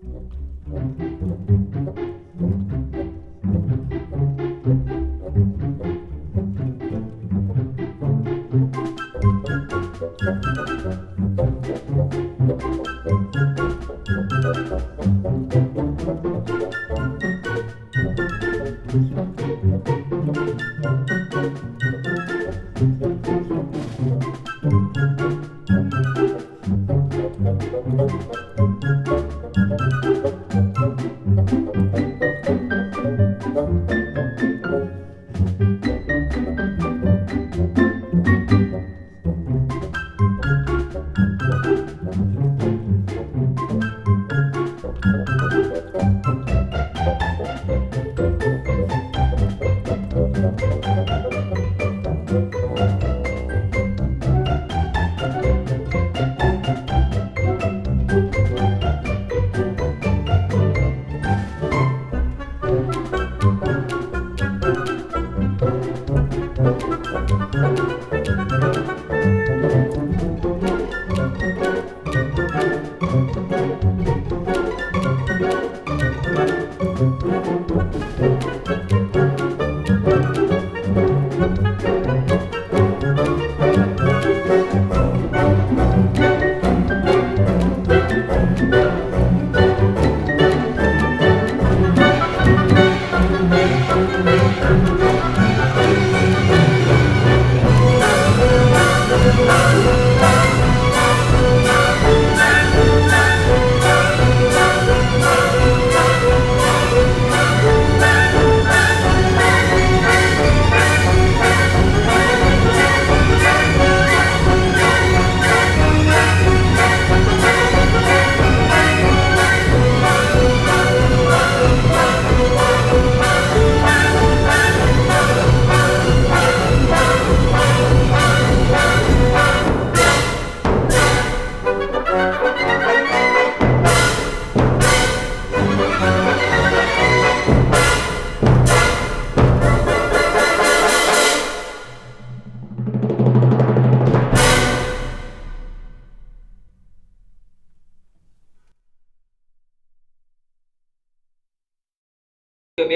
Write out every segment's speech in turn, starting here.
બે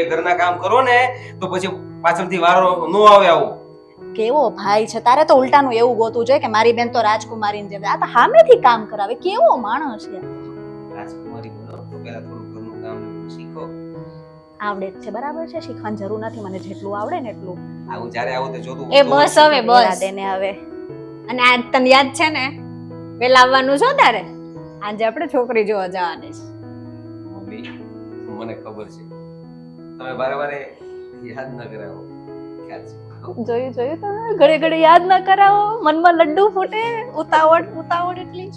ઘરના કામ કરો ને તો પછી પાછળથી વારો નો આવે આવો. કેવો ભાઈ છે તારે તો ઉલટાનું એવું ગોતું છે કે મારી બેન તો રાજકુમારીની જેમ આ તો સામેથી કામ કરાવે. કેવો માણસ છે. રાજકુમારી બનો તો પહેલા થોડું ઘરનું કામ શીખો. આવડે જ છે બરાબર છે, શીખવાની જરૂર નથી, મને જેટલું આવડે ને એટલું. આવું જ્યારે આવું તો જોતું. એ બસ હવે બસ દેને હવે. અને આજ તને યાદ છે ને વેલા આવવાનું છો તારે? આજે આપણે છોકરી જોવા જવાની છે. મમ્મી મને ખબર છે તમે વારે યાદ ન કરાવો. ખ્યાલ છે. જોયું તમે ઘડે ઘડે યાદ ના કરાવો, મનમાં લડ્ડુ ફૂટે, ઉતાવળ એટલી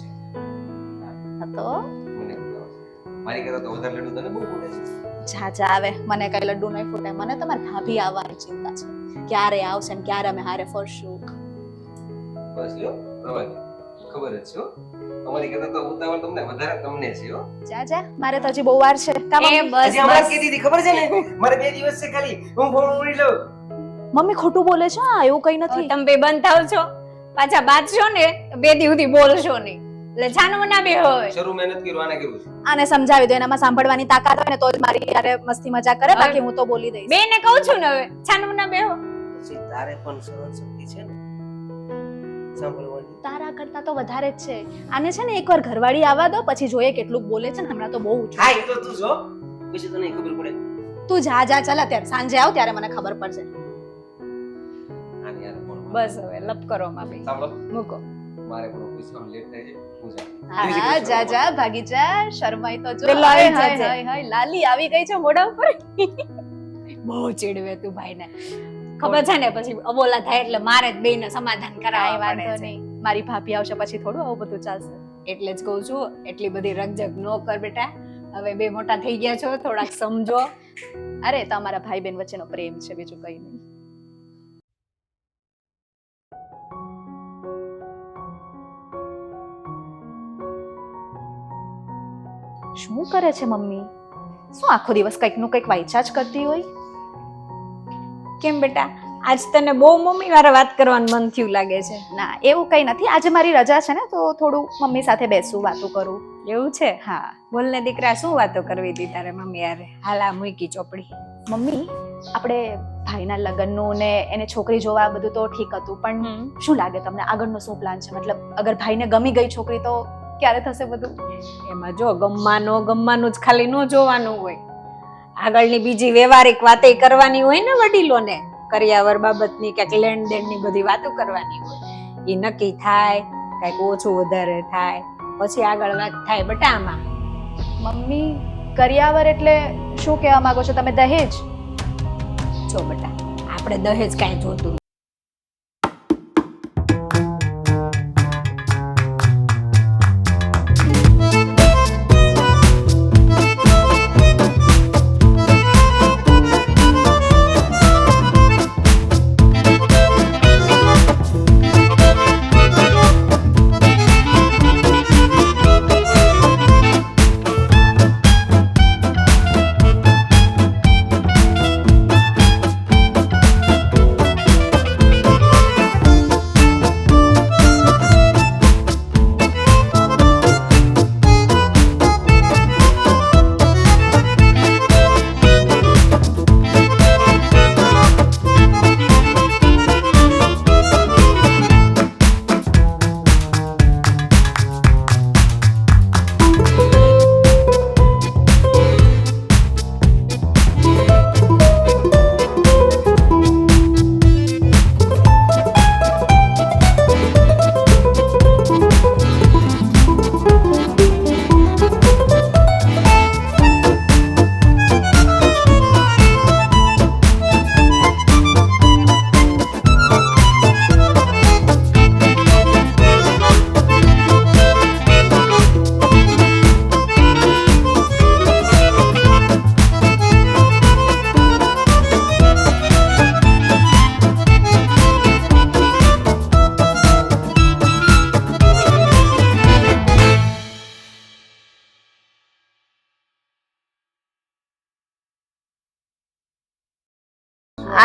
હા તો મને ખબર છે. મારી કરતા તો વધારે લડ્ડુ તને બહુ ફૂટે છે. જા આવે, મને કઈ લડ્ડુ નહીં ફૂટે. મને તમારી ભાભી આવવાની ચિંતા છે, ક્યારે આવશે ને ક્યારે અમે હારે ફરશું. બસ લ્યો પ્રવાહ ખબર જ છે હો. અમારી કરતા તો ઉતાવળ તમને વધારે તમને છે હો. જા મારે તો હજી બહુ વાર છે. એ બસ હજી હમણાં જ કીધી હતી ખબર છે ને મારે 2 દિવસ છે ખાલી હું ફોન ઉડી લઉં. મમ્મી ખોટું બોલે છે. હા એવું કઈ નથી. તમે બે બંધ થાવ છો પાછા બાજશો ને 2 દી સુધી બોલશો નહીં. એટલે છાનું મના બે હોય. શરૂ મહેનત કર્યું આને કર્યું છે. આને સમજાવી દો, એનામાં સાંભળવાની તાકાત હોય ને તો જ મારી યારે મસ્તી મજાક કરે, બાકી હું તો બોલી દઈશ. બે ને કહું છું ને હવે છાનું મના બે હો. પછી તારે પણ સહન શક્તિ છે ને સાંભળવાની. તારા કરતા તો વધારે જ છે. આને છે ને એકવાર ઘરવાળી આવવા દો પછી જોઈએ કેટલું બોલે છે ને. હમણાં તો બહુ ઊંચું. હા એ તો તું જો પછી તને ખબર પડે. તું જા ચાલ, અત્યારે સાંજે આવ ત્યારે મને ખબર પડશે. આને યાર ફોન બસ હવે લપ કરો માં બે સાંભળો મૂકો. મારે પણ ઓફિસમાં લેટ થાય છે હું જાઉં. હા જા ભાગી જા, શરમાઈ તો જો. પેલો આવી હાય, જશે. હાય, હાય, લાલી આવી ગઈ છે મોઢા ઉપર. બહુ ચીડવે તું ભાઈને ખબર છે ને પછી અબોલા થાય એટલે મારે જ બેયને સમાધાન કાંઈ કરાવવા વાંધો પડે છે. નહીં, મારી ભાભી આવશે પછી થોડું આવું બધું ચાલશે. એટલે જ કહું છું એટલી બધી રકઝક ન કર બેટા. હવે બે મોટા થઈ ગયા છો, થોડાક સમજો. અરે તમારા ભાઈ બહેન વચ્ચેનો પ્રેમ છે, બીજું કઈ નહીં. શું કરે છે મમ્મી? શું આખો દિવસ કંઈક નું કંઈક વાંચ્યા જ કરતી હોય? કેમ બેટા આજ તને બહુ મમ્મી વારે વાત કરવાનું મન થયું લાગે છે? ના એવું કઈ નથી, આજે મારી રજા છે ને તો થોડું મમ્મી સાથે બેસું, વાતો કરું. એવું છે હા બોલ ને દીકરા, શું વાતો કરવી હતી તારે મમ્મી યારે? હાલ આ મૂકી ચોપડી. મમ્મી આપણે ભાઈના લગ્નનું ને એને છોકરી જોવા બધું તો ઠીક હતું, પણ શું લાગે તમને આગળનો શું પ્લાન છે? મતલબ અગર ભાઈને ગમી ગઈ છોકરી તો ક્યારે થશે બધું? એમાં જો ગમવાનું જ ખાલી ન જોવાનું હોય, આગળની બીજી વ્યવહારિક વાતે કરવાની હોય ને વડીલોને, કરિયાવર બાબતની કે લેણ દેણની બધી વાતો કરવાની હોય. એ નક્કી થાય, કઈક ઓછું વધારે થાય, પછી આગળ વાત થાય બટામાં. મમ્મી કરિયાવર એટલે શું કહેવા માંગો છો તમે? દહેજ? જો બટા, આપણે દહેજ કાંઈ જોતું નથી.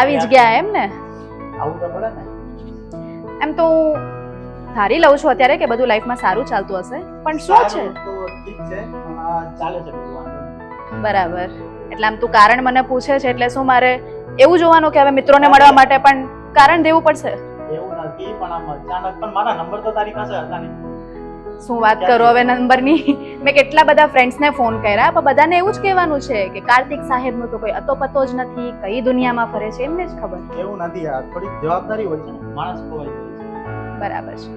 આવી જ ગયા એમ ને? આવું તો પડે ને. એમ તો હું ધારી લઉં છું અત્યારે કે બધું લાઈફમાં સારું ચાલતું હશે, પણ શું છે? સારું તો ઠીક છે, પણ આ ચાલે છે બધું, વાંધો નહીં. બરાબર, એટલે આમ તું કારણ મને પૂછે છે એટલે શું મારે એવું જોવાનું કે હવે મિત્રોને મળવા માટે પણ કારણ દેવું પડશે? એવું નથી, પણ આમ અચાનક, પણ મારા નંબર તો તારી પાસે હતા નહીં. શું વાત કરો હવે નંબરની? મેં કેટલા બધા ફ્રેન્ડ્સને ફોન કર્યા, પણ બધાને એવું જ કહેવાનું છે કે કાર્તિક સાહેબનું તો કોઈ અતો પતો જ નથી, કઈ દુનિયામાં ફરે છે એમને જ ખબર. એવું નથી, આ થોડીક જવાબદારી હોય છે ને, માણસ ખોવાઈ જાય છે. બરાબર છે.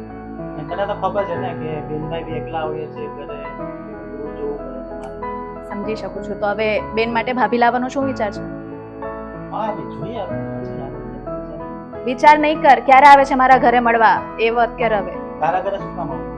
અને તને તો ખબર છે ને કે બેનભાઈ બી એકલા હોઈએ છે ઘરે, એવું જોવું પડે છે મારે. સમજી શકું છું. તો હવે બેન માટે ભાભી લાવવાનો શું વિચાર છે? હા બી જોઈએ હવે, પછી આગળ વિચાર નહીં કર, ક્યારે આવે છે મારા ઘરે મળવા એ વાત કર હવે. તારા ઘરે શું કામ આવું?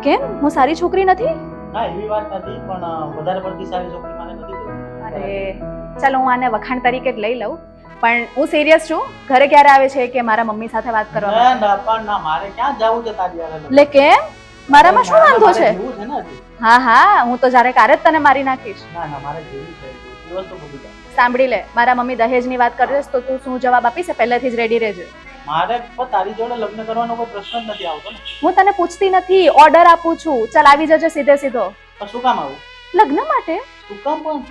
કેમ, હું સારી છોકરી નથી? ના એવી વાત નથી, પણ વધારે પડતી સારી છોકરી મને નથી જોઈતી. અરે ચાલો હું આને વખાણ તરીકે જ લઈ લઉં, પણ હું સિરિયસ છું. ઘરે ક્યારે આવે છે કે મારા મમ્મી સાથે વાત કરવા ના માટે? ના, પણ ના, મારે ક્યાં જવું છે તારી યારે? એટલે કેમ, મારામાં શું વાંધો છે? જેવું છે ને હજી. હા હા, હું તો જ્યારે કારે જ તને મારી નાખીશ. ના ના, મારે જેવું છે દિવસ તો બધું જાય. સાંભળી લે, મારા મમ્મી દહેજની વાત કરે છે તો તું શું જવાબ આપીશ એ પહેલેથી જ રેડી રહેજે. મારે પણ તારી જોડે લગ્ન કરવાનો કોઈ પ્રશ્ન જ નથી આવતો ને. હું તને પૂછતી નથી, ઓર્ડર આપું છું. ચાલ આવી જજે સીધે સીધો. પણ શું કામ આવું? લગ્ન માટે? શું કામ પણ?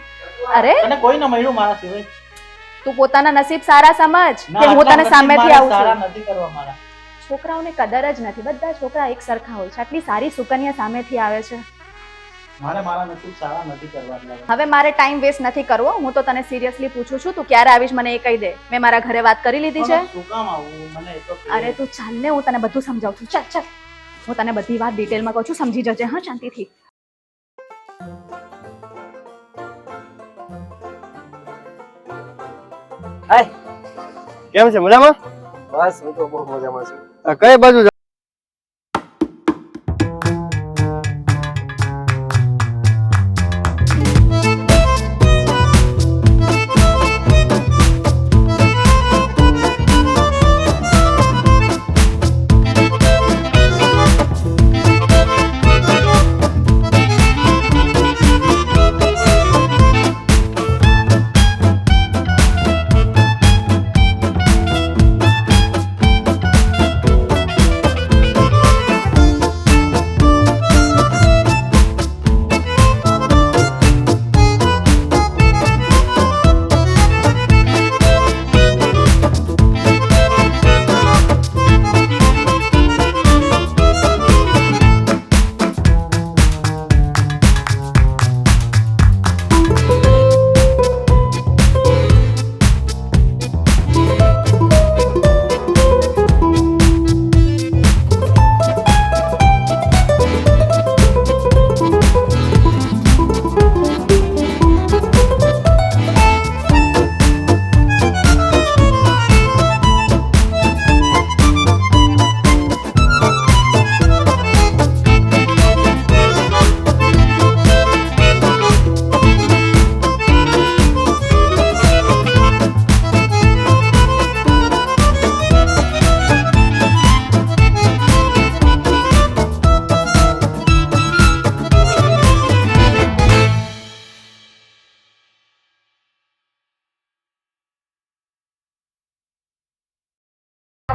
અરે તને કોઈ ન મળ્યું મારા સિવાય? તું પોતાના નસીબ સારા સમજ ના, કે હું આટલા તને નસીબ સામેથી મારે આવું સારા છું. નથી કરવા મારા. છોકરાઓને કદર જ નથી, બધા છોકરા એક સરખા હોય છે. આટલી સારી સુકન્યા સામેથી આવે છે. મારે મારા નસીબ સારા નથી કરવા એટલે. હવે મારે ટાઈમ વેસ્ટ નથી કરવો. હું તો તને સિરિયસલી પૂછું છું, તું ક્યારે આવીશ મને એ કહી દે. મેં મારા ઘરે વાત કરી લીધી છે. પણ શું કામ આવું મને એ તો કહે. અરે તું ચાલ ને, હું તને બધું સમજાવું છું. ચાલ ચાલ, હું તને બધી વાત ડિટેલમાં કહું છું, સમજી જજે હા શાંતિથી. હાય, કેમ છે? મજામાં? બસ હું તો બહુ મજામાં છું. કઈ બાજુ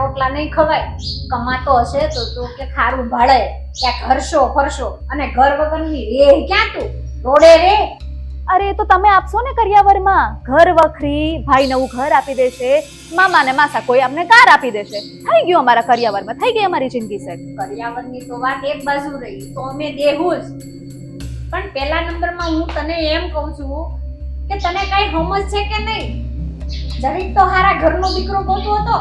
રોટલા નહીં ખવાય. કમાતો હશે તો તું કે ખારું ભાળે, ક્યાંક હરશો ફરશો, અને ઘર વગરની રે ક્યાં તું રોડે રે. અરે તો તમે આપશો ને કરિયાવરમાં, ઘર વખરી, ભાઈ નવું ઘર આપી દેશે, મામા ને માસા કોઈ અમને કાર આપી દેશે, થઈ ગયું અમારા કરિયાવરમાં, થઈ ગઈ અમારી જિંદગી સેટ. કરિયાવરની તો વાત એક બાજુ રહી, તો અમે દેવું જ. પણ પહેલા નંબરમાં હું તને એમ કહું છું કે તને કઈ સમજ છે કે નહીં? જરીક તો હારા ઘરનો દીકરો ગોતવો હતો.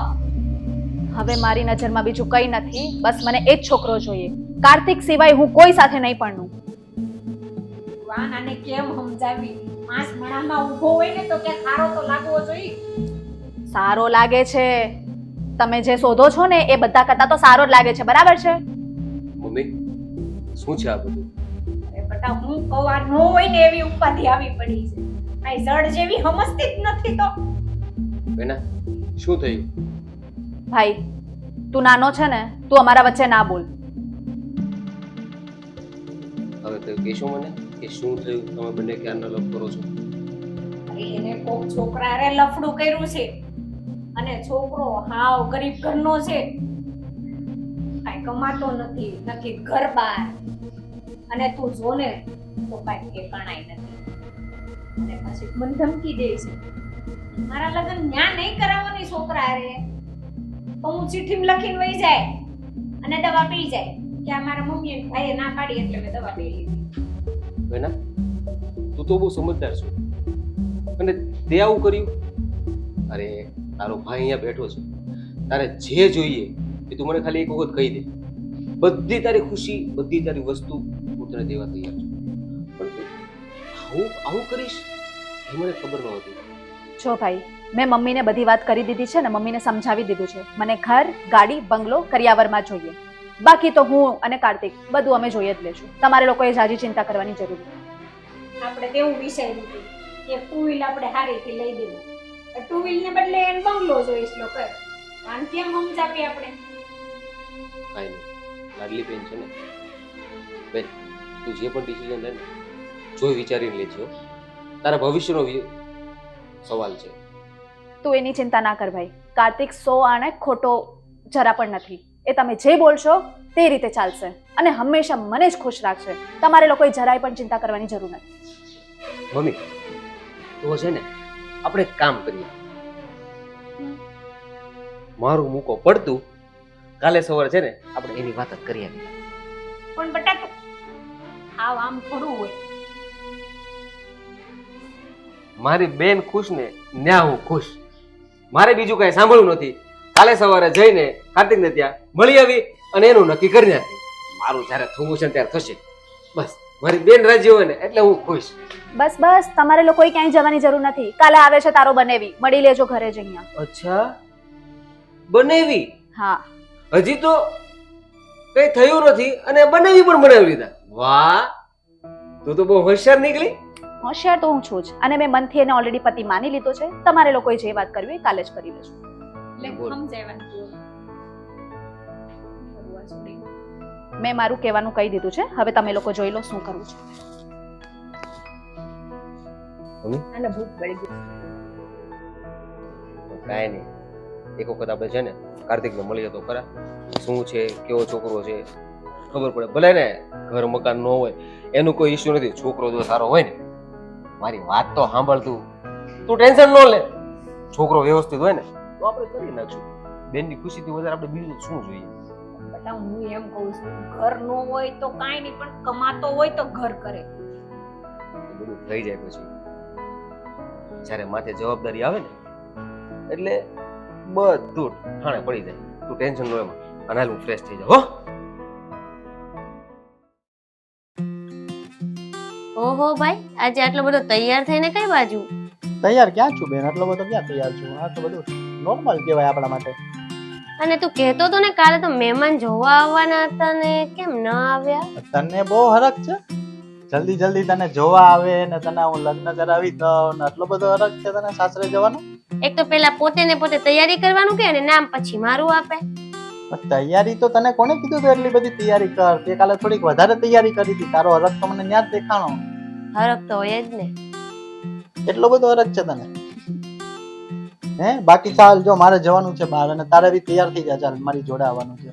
હવે મારી નજરમાં બીજું કઈ નથી, બસ મને એ જ છોકરો જોઈએ. કાર્તિક સિવાય હું કોઈ સાથે નહીં પરણું. વાન આને કેમ સમજાવી? માસ મણામાં ઊભો હોય ને તો કે ખારો તો લાગવો જોઈએ. સારો લાગે છે, તમે જે શોધો છો ને એ બધા કરતા તો સારો જ લાગે છે, બરાબર છે? મમ્મી શું છે આ બધું? અરે બટા, હું કહું આ નો હોય ને એવી ઉપાધિ આવી પડી છે. કઈ જડ જેવી સમજતી જ નથી તો. બેના શું થયું? ભાઈ તું નાનો છે ને, તું અમારા વચ્ચે ના બોલ. હવે તો કહેશો મને કે શું થયું? તમે બંને ક્યારના લવ કરો છો? અરે એને કોક છોકરા રે લફડું કર્યું છે, અને છોકરો હાવ ગરીબ ઘરનો છે, કાઈ કમાતો નથી, નથી ઘર બહાર, અને તું જો ને તો કાઈ ઠેકાણાય નથી. અને પછી મને ધમકી દે છે મારા લગ્ન ન્યા નહીં કરાવવાની છોકરા રે, તો હું ચિઠ્ઠી લખીને વહી જાય અને દવા પી જાય કે આ મારા મમ્મી અને ભાઈએ ના પાડી એટલે મેં દવા પી લીધી. બેના તું તો બહુ સમજદાર છો, અને તે આવું કર્યું? અરે તારો ભાઈ અહીંયા બેઠો છે, તારે જે જોઈએ એ તું મને ખાલી એક વખત કહી દે, બધી તારી ખુશી, બધી તારી વસ્તુ હું તને દેવા તૈયાર છું. પણ તું આવું કરીશ એ મને ખબર નહોતી. જો ભાઈ, મેં મમ્મીને બધી વાત કરી દીધી છે ને, મમ્મીને સમજાવી દીધું છે. મને ઘર, ગાડી, બંગલો કરિયાવરમાં જોઈએ. બાકી તો હું અને કાર્તિક બધું અમે જોઈએ જ લેશું. તમારે લોકોએ જાજી ચિંતા કરવાની જરૂર નથી. આપણે તેવું વિચાર્યું હતું કે ટુ વ્હીલ આપણે હારીથી લઈ દેવું, ટુ વ્હીલ ને બદલે એને બંગલો જોઈશ લો કર. આન કેમ સમજાવી આપણે? કાંઈ નહીં, લાડલી બેન છે ને બેન, તું જે પણ ડિસિઝન લે ને જોઈ વિચારીને લેજો. તારા ભવિષ્યનો સવાલ છે. તું એની ચિંતા ના કર ભાઈ. કાર્તિક 100 આણે ખોટો જરા પણ નથી. એ તમે જે બોલશો તે રીતે ચાલશે, અને હંમેશા મને જ ખુશ રાખશે. તમારે લોકોએ જરાય પણ ચિંતા કરવાની જરૂર નથી. મમ્મી તો છે ને આપણે એક કામ કરીએ, મારું મૂકો પડતું, કાલે સવારે છે ને આપણે એની વાત જ કરી આવીએ. પણ બટા તું આવ આમ થોડું હોય. મારી બેન ખુશ ને ન્યા હું ખુશ. મારે બીજું કઈ સાંભળવું નથી. કાલે સવારે જઈને કાર્તિકને ત્યાં મળી આવી અને એનું નક્કી કરી નાખી. મારું જ્યારે થવું છે ત્યારે થશે. બસ મારી બેન રાજી હોય ને એટલે હું ખુશ. બસ બસ, તમારે લોકોએ ક્યાંય જવાની જરૂર નથી. કાલે આવે છે તારો બનેવી, મળી લેજો ઘરે જ અહીંયા. અચ્છા, બનેવી? હા, હજી તો કઈ થયું નથી અને બનેવી પણ બનાવી લીધા. વાહ, તું તો બહુ હોશિયાર નીકળી. હોશિયાર તો હું છું જ, અને મેં મનથી એને ઓલરેડી પતિ માની લીધો છે. તમારે લોકોએ જે વાત કરવી હોય કાલે જ કરી લેજો. એટલે સમજાવવાનું છોડી. મેં મારું કહેવાનું કહી દીધું છે. હવે તમે લોકો જોઈ લો શું કરવું છે. આને ભૂખ પડી ગઈ. કાંઈ નહીં, એક વખત આપણે છે ને કાર્તિકને મળીએ તો ખરા. શું છે, કેવો છોકરો છે ખબર પડે. ભલે ને ઘર મકાન ન હોય એનું કોઈ ઇશ્યુ નથી, છોકરો જો સારો હોય ને. મારી વાત તો સાંભળ, તું ટેન્શન ન લે. છોકરો વ્યવસ્થિત હોય ને તો આપણે કરી નાખશું. બેનની ખુશીથી વધારે આપણે બીજું શું જોઈએ? બટા હું એમ કહું છું, ઘર નો હોય તો કાંઈ નહીં, પણ કમાતો હોય તો ઘર કરે. એ બધું થઈ જાય પછી જ્યારે માથે જવાબદારી આવે ને એટલે બધું ઠાણે પડી જાય. તું ટેન્શન ન એમાં, અને હાલ હું ફ્રેશ થઈ જાઉં. હો, ઓહો ભાઈ, આજે આટલો બધો તૈયાર થઈને કઈ બાજુ? તૈયાર ક્યાં છું બેન? આટલો બધો ક્યાં તૈયાર છું? આ તો બધું નોર્મલ કહેવાય આપણા માટે. અને તું કહેતો તો ને કાલે તો મહેમાન જોવા આવવાના હતા ને કેમ ન આવ્યા? તને બહુ હરખ છે, જલ્દી જલ્દી તને જોવા આવે ને તને હું લગ્ન કરાવી દઉં ને આટલો બધો હરખ છે તને સાસરે જવાનો? એક તો પેલા પોતે ને પોતે તૈયારી કરવાનું કે અને નામ પછી મારું આપે. પણ તૈયારી તો તને કોને કીધું તું એટલી બધી તૈયારી કર? તે કાલે થોડીક વધારે તૈયારી કરી હતી. તારો હરખ તો મને ન્યા જ દેખાણો. હરખ તો હોય જ ને. એટલો બધો હરખ છે તને? હે બાકી ચાલ જો મારે જવાનું છે બહાર અને તારે બી તૈયાર થઈ જા ચાલ મારી જોડે આવવાનું છે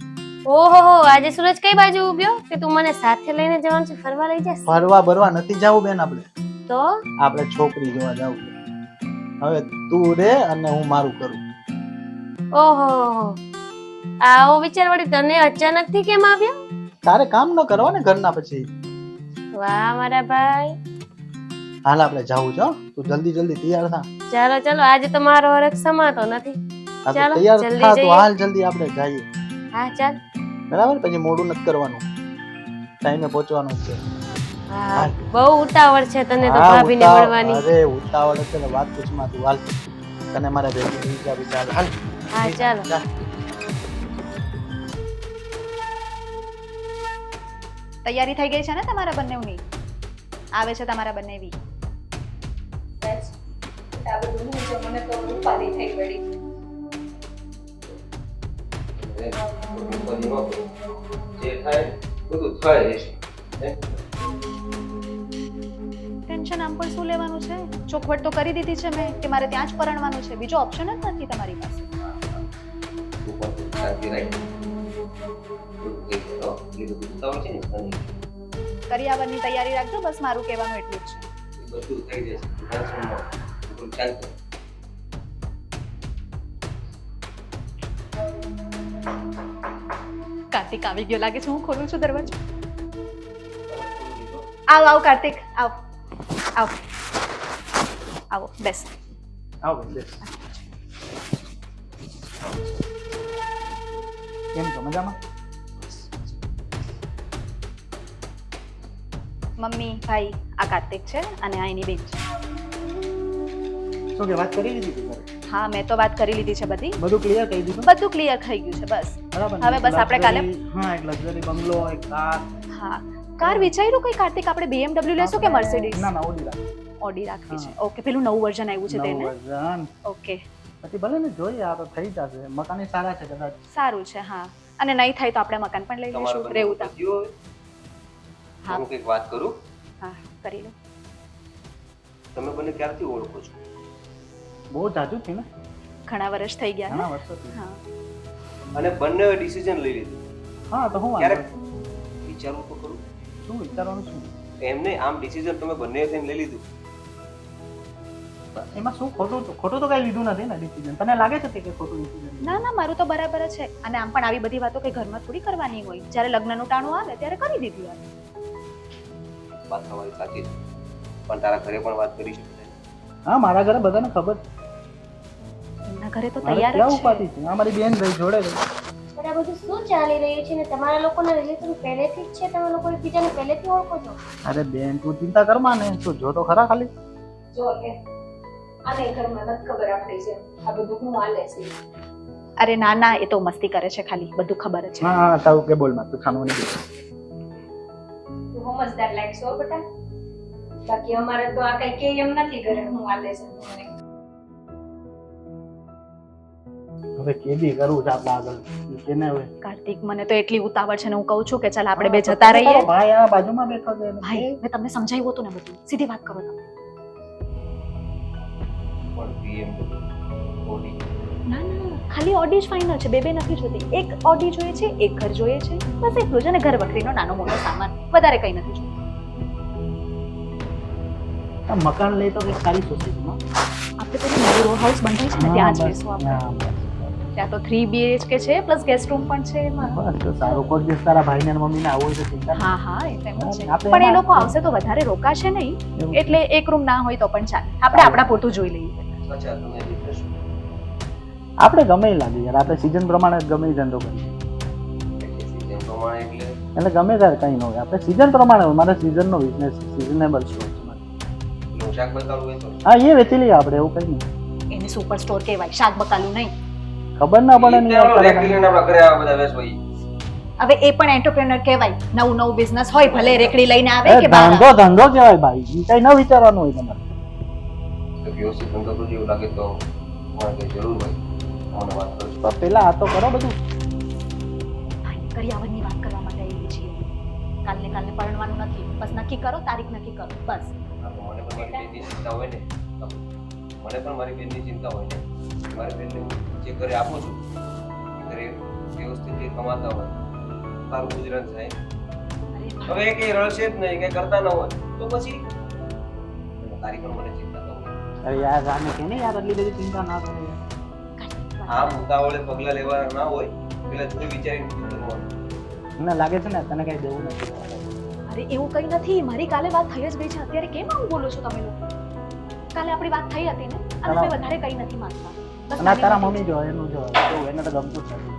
ઓહો આજે સૂરજ કઈ બાજુ ઉગ્યો કે તું મને સાથે લઈને જવાનું છે ફરવા લઈ જઈશ ફરવા બરવા નથી જાવું બેન આપણે તો આપણે છોકરી જોવા જાવું છે. હવે તું રે અને હું મારું કરું ઓહો આવો વિચાર વળી તને અચાનક થી કેમ આવ્યો તારે કામ ન કરવા ને ઘરના પછી વાહ મારા ભાઈ હાલ આપણે જાવું છે હો. તું જલ્દી જલ્દી તૈયાર થા ચાલો ચાલો આજે તો મારો હરખ સમાતો નથી હા, તો ચાલો, તૈયાર જલ્દી થા તો જઈએ. હાલ જલ્દી આપણે જઈએ હા ચાલ બરાબર પછી મોડું નથી કરવાનું ટાઈમે પહોંચવાનું છે હા બહુ ઉતાવળ છે તને તો હા, ભાભીને ઉતાવળ- મળવાની અરે ઉતાવળ છે ને વાત પૂછમાં તું હાલ તને મારા ભેગી બીજા બી ચાલ હાલ હા ચાલો ચાલ. તૈયારી થઈ ગઈ છે ને તમારા બંનેની આવે છે તમારા બંનેવી જે થાય બધું થાય રહેશે. હે? ટેન્શન આમ પણ શું લેવાનું છે ચોખવટ તો કરી દીધી છે મેં કે મારે ત્યાં જ પરણવાનું છે બીજો ઓપ્શન જ નથી તમારી પાસે તું પણ શાંતિ રાખ. એ બધું ઉતાવળ છે ને શાંતિ. કરિયાવરની તૈયારી રાખજો બસ મારું કહેવાનું એટલું જ છે એ બધું થઈ જશે. તું ટેન્શન ન લે. તું શાંત રહે. કાર્તિક આવી ગયો લાગે છે હું ખોલું છું દરવાજો આવ આવ કાર્તિક આવ આવ આવો બેસ આવો બેસ. કેમ છો મજામાં મમ્મી ભાઈ આ કાર્તિક છે અને આ એની બેન છે શું કે વાત કરી લીધી તું ઘરે? હા મેં તો વાત કરી લીધી છે બધી બધું ક્લિયર કહી દીધું બધું ક્લિયર થઈ ગયું છે બસ બરાબર ને? હવે બસ આપણે કાલે- Luxury- હા એક લક્ઝરી બંગલો એક કાર હા કાર વિચાર્યું કઈ કાર્તિક આપણે BMW લેશું કે મર્સિડીઝ ના ના ઓડી રાખ. ઓડી રાખવી છે હા. ઓકે પેલું નવું વર્ઝન આવ્યું છે તેને નવું version. ઓકે પછી ભલે ને જોઈએ આ તો થઈ જશે મકાને સારા છે કદાચ સારું છે હા અને નહીં થાય તો આપણે મકાન પણ લઈ તમારા લઈશું બંને રહેવું તા પતિઓ હોય? હા. હું કંઈક વાત કરું. હા કરી લો તમે બંને ક્યારથી ઓળખો છો? બહુ જાજુ છે ને ઘણા વર્ષ થઈ ગયા ઘણા ને વર્ષોથી હા અને બંને ડિસિઝન લઈ લીધું. હા તો હું ક્યારેક વિચારવું તો ખરું. શું વિચારવાનું શું એમ નહીં, આમ ડિસિઝન તમે બંને થઈને લઈ લીધું. એમાં શું ખોટું તો કઈ લીધું નથી ને ડિસિઝન તને લાગે છે કે ખોટું ડિસિઝન ના ના મારું તો બરાબર જ છે અને આમ પણ આવી બધી વાતો કઈ ઘરમાં થોડી કરવાની હોય જ્યારે લગ્નનું ટાણું આવે ત્યારે કરી દીધી હોય વાત તમારી સાચી છે. પણ તારા ઘરે પણ વાત કરી શકે. હા મારા ઘરે બધાને ખબર છે એમના ઘરે તો મારે તૈયાર ક્યાં જ ઉપાધિ છે છે આ મારી બેન રહી જોડે રહી પણ આ બધું શું ચાલી રહ્યું છે ને તમારા લોકોના રિલેશન પહેલેથી જ છે તમે લોકો એકબીજાને પહેલેથી ઓળખો છો અરે બેન તું ચિંતા કરમાં ને તું જો તો ખરા ખાલી જો કે આને ઘરમાં નથી ખબર આપણી છે આ બધું હું હાલે છે અરે ના ના એ તો મસ્તી કરે છે ખાલી બધું ખબર જ છે હા હા તારું કે બોલ માં તું ખાનવાની દે તું સમજદાર લાગશો બેટા બાકી અમારે તો આ કઈ કે એમ નથી ઘરે હું હાલે છે મને હવે કેદી કરવું છે આપણે આગળ કેને હવે કાર્તિક મને તો એટલી ઉતાવળ છે ને હું કહું છું કે ચાલ આપણે બે જતા રહીએ તારો ભાઈ આ બાજુમાં બેઠો છે એને ભાઈ મેં તમને સમજાવ્યું હતું ને બધું સીધી વાત કરો તમે પણ BMW, Audi. ના ના ખાલી ઓડી જ ફાઇનલ છે બે બે નથી જોતી એક ઓડી જોઈએ છે એક ઘર જોઈએ છે બસ એટલું જ અને ઘર વખરીનો નાનો મોટો સામાન વધારે કઈ નથી જોતું આ મકાન લઈ તો કઈક સારી સોસાયટીમાં આપણે પેલું નવું રો હાઉસ બંધાય છે ને ત્યાં જ રહેશું આપણે ત્યાં તો 3 BHK છે પ્લસ ગેસ્ટ રૂમ પણ છે એમાં બસ તો સારું કોઈ દિવસ તારા ભાઈને અને મમ્મીને આવું હોય તો ચિંતા હા હા એટલે એમ જ છે આપણે પણ એ એમાં- લોકો આવશે તો વધારે રોકાશે નહીં એવું. એટલે એક રૂમ ના હોય તો પણ ચાલે આપણે આપણા પૂરતું જોઈ લઈએ અચ્છા, તમે business શું? આપણે ગમે એ લાગે યાર આપણે સીઝન પ્રમાણે ગમે એ ધંધો કરીએ એટલે season પ્રમાણે એટલે એટલે ગમે ત્યારે કંઈ ન હોય આપણે સીઝન પ્રમાણે હોય મારે સીઝનનો બિઝનેસ સિઝનેબલ સ્ટોર છે મારે. પેલું શાક બતાવવું હોય તો હા એ વેચી લઈએ આપણે એવું કંઈ નહીં એને સુપર સ્ટોર કહેવાય શાક બકાલું નહીં ખબર ના પડે ને યાર રેક તારા લઈને આપણા ઘરે આવા બધા વેચવા ઈ. હવે એ પણ એન્ટરપ્રેનર કહેવાય નવું નવું બિઝનેસ હોય ભલે રેકડી લઈને આવે એ કે બહાર આવે. ધંધો કહેવાય ભાઈ એ કંઈ ન વિચારવાનું હોય તમારે તો વ્યવસ્થિત ધંધો કરજો એવું લાગે તો મારે કંઈ જરૂર હોય મને વાત કરજો. તો પેલા આ તો કરો બધું ભાઈ કરિયાવરની વાત કરવા માટે આવી છીએ કાલને પરણવાનું નથી બસ નક્કી કરો તારીખ નક્કી કરો બસ આ તો મને પણ મારી બેની ચિંતા હોય ને. મને પણ મારી બેનની ચિંતા હોય ને. મારી બેનને હું જે ઘરે આપું છું એ ઘરે વ્યવસ્થિત એ કમાતા હોય, સારું ગુજરાન થાય. હવે એ કઈ રળશે જ નહીં, કઈ કરતા ન હોય તો પછી તારી પણ મને ચિંતા ન હોય. અરે યાર રામે કે ને યાર એટલી બધી ચિંતા ના કરે યાર. આમ ઉતાવળે પગલા લેવાના ના હોય, પેલા જોઈ વિચારીને કરવાનું. મને લાગે છે ને તને કઈ દેવું નથી. અરે એવું કંઈ નથી, મારી કાલે વાત થઈ જ ગઈ છે. અત્યારે કેમ આવું બોલો છો તમે લોકો? કાલે આપણી વાત થઈ હતી ને, અને મેં વધારે કંઈ નથી માંગતા. બસ અને તારા મમ્મી જો એનું જો કેવું એને તો ગમતું જ નથી.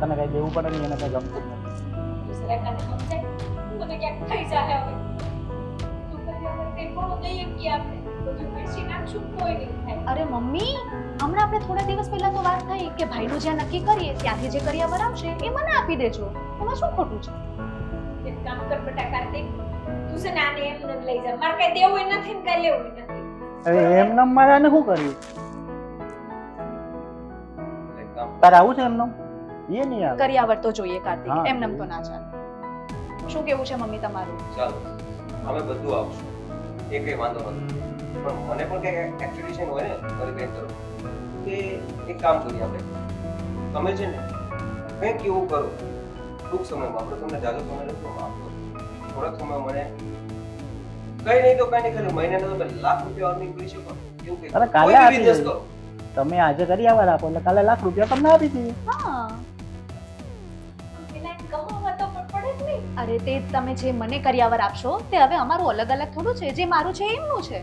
તને કઈ દેવું પડે નહીં, એને કઈ ગમતું જ નથી. દુસરા કાને સમજે મને ક્યાંક થઈ જાય હવે તું કરિયાવર કઈ કોણ દઈએ કે આપણે બધું બેસી નાખશું કોઈ નહીં થાય. અરે મમ્મી, હમણાં આપણે થોડા દિવસ પહેલા તો વાત થઈ કે ભાઈનું જ્યાં નક્કી કરીએ ત્યાંથી જે કરિયાવર આવશે એ મને આપી દેજો. એમાં શું ખોટું છે? એક કામ કર બેટા કાર્તિક, તું છે ને આને એમ ન લઈ જા. મારે કઈ દેવું નથી ને કઈ લેવું નથી. અરે એમ નામ મારાને શું કર્યું? એક કામ તારે આવું છે એમ નામ? એ નહીં આવે. કરિયાવર તો જોઈએ કાર્તિક, હા. એમ નમ તો ના ચાલે. શું કેવું છે મમ્મી તમારું? ચાલો અમે બધું આવશું, એ કઈ વાંધો નથી. પણ મને પણ કઈ એક્સપેક્ટેશન હોય ને મારી બેન તરફ કે એક કામ કરીએ આપણે. તમે છે ને કંઈક એવું કરો ટૂંક સમયમાં, આપણે તમને જાજો સમય નથી આપતો, થોડાક સમય મને કઈ નહીં તો કઈ નહીં, ખાલી મહિનાના તમે લાખ રૂપિયા અર્નિંગ કરી શકો એવું કંઈક. અરે કાલે કોઈ બી આપી business દેજો. કરો. તમે આજે કરિયાવર આપો એટલે કાલે લાખ રૂપિયા તમને આપી દઈએ. હા, પેલા કમાવા તો પણ પડે જ નહીં. અરે તે તમે જે મને કરિયાવર આપશો તે હવે અમારું અલગ અલગ થોડું છે. જે મારું છે એમનું છે,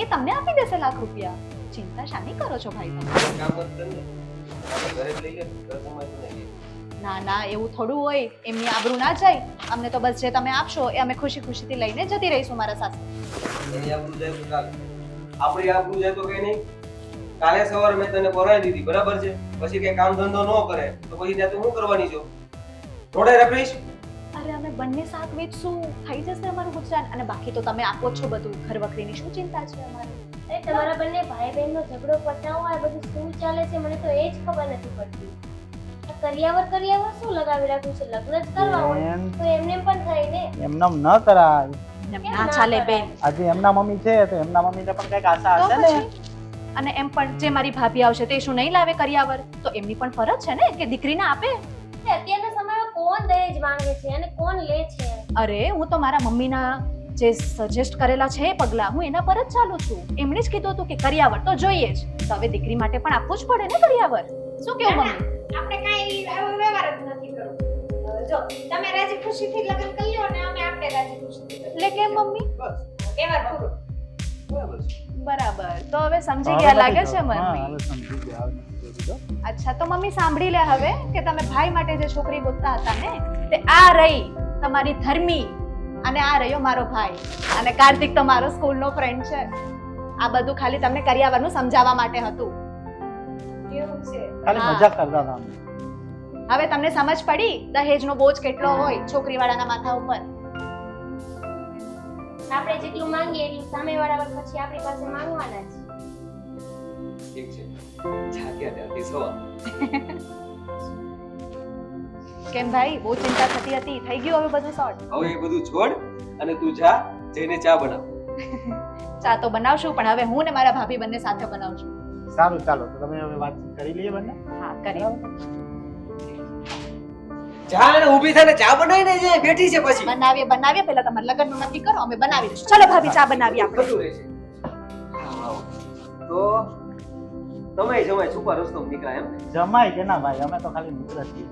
એ તમને આપી દેશે લાખ રૂપિયા. ચિંતા શાની કરો છો ભાઈ તમે? એક કામ મત કરીને આપણે ઘરે જ લઈ લે, ઘર સમાજને નહીં લે. ના ના, એવું થોડું હોય. એમની આબરૂ ના જાય. અમને તો બસ જે તમે આપશો એ અમે ખુશી ખુશીથી લઈને જતી રહીશું મારા સાસરે. એની આબરૂ જાય તો કાલે, આપણી આબરૂ જાય તો કઈ નહીં. કાલે સવારે મેં તને પરાઈ દીધી, બરાબર છે? પછી કઈ કામ ધંધો ન કરે તો પછી ત્યાં તો હું કરવાની છું? થોડે રફીશ. અરે અમે બંને શાક વેચશું, થઈ જશે અમારું ગુજરાન. અને બાકી તો તમે આપો જ છો બધું. ઘર વખરીની શું ચિંતા છે અમારે? અરે તમારા બંને ભાઈ બહેનનો ઝઘડો પતાવો, આ બધું શું ચાલે છે મને તો એ જ ખબર નથી પડતી. આ કરિયાવર શું લગાવી રાખ્યું છે? લગ્ન જ કરવા હોય એમ તો એમને પણ થાય ને. એમ નામ ન કરાય. ના ના ચાલે કરાય? બેન. આજે એમના મમ્મી છે તો એમના મમ્મીને પણ કઈક આશા તો હશે ને. પછી અને એમ પણ જે મારી ભાભી આવશે તે શું નહીં લાવે કરિયાવર? તો એમની પણ ફરજ છે ને કે દીકરીને આપે. તે અત્યારના સમયમાં કોણ દહેજ માંગે છે અને કોણ લે છે? અરે હું તો મારા મમ્મીના જે સજેસ્ટ કરેલા છે એ પગલાં હું એના પર જ ચાલુ છું. એમણે જ કીધું હતું કે કરિયાવર તો જોઈએ જ, તો હવે દીકરી માટે પણ આપવું જ પડે ને કરિયાવર. શું કેવું મમ્મી? આપણે કાંઈ આવો વ્યવહાર જ નથી કરવો. જો તમે રાજી ખુશીથી લગ્ન કરી લો ને અમે આપણે રાજી ખુશીથી કરીએ. એટલે કેમ મમ્મી? બસ વ્યવહાર પૂરો. બરાબર છે. બરાબર, તો હવે સમજી ગયા લાગે છે હા, મમ્મી. હવે સમજી ગયા, હવે નથી જોયું. અચ્છા, તો મમ્મી સાંભળી લે હવે કે તમે ભાઈ માટે જે છોકરી ગોતતા હતા ને તે આ રહી તમારી ધર્મી, અને આ રહ્યો મારો ભાઈ, અને કાર્તિક તો મારો સ્કૂલનો ફ્રેન્ડ છે. આ બધું ખાલી તમને કરિયાવરનું સમજાવવા માટે હતું. એવું છે. ખાલી હા. મજાક કરતા હતા અમે. હવે તમને સમજ પડી દહેજનો બોજ કેટલો હોય છોકરીવાળાના માથા ઉપર. આપણે જેટલું માંગીએ એટલું સામેવાળા પછી આપણી પાસે માંગવાના જ. ઠીક છે, જાગ્યા ત્યાંથી સવાર. કેમ ભાઈ, બહુ ચિંતા થતી હતી, થઈ ગયું હવે બધું સોર્ટ? હવે એ બધું છોડ અને તું જા, જઈને ચા બનાવ. ચા તો બનાવશું, પણ હવે હું ને મારા ભાભી બંને સાથે બનાવશું. સારું, ચાલો તો તમે હવે વાતચીત કરી લઈએ બંને. હા, કરી. જા અને ઊભી થઈને ચા બનાવીને જે બેઠી છે પછી બનાવીએ પહેલા તમારા લગ્નનું નક્કી કરો, અમે બનાવી દઈશું. ચલો ભાભી, ચા બનાવીએ આપણે. બધું રહેશે. હા, તો તમે જમાય છુપા રસ્તો નીકળ્યા એમ ને? જમાય કે ના ભાઈ, અમે તો ખાલી મિત્ર છીએ.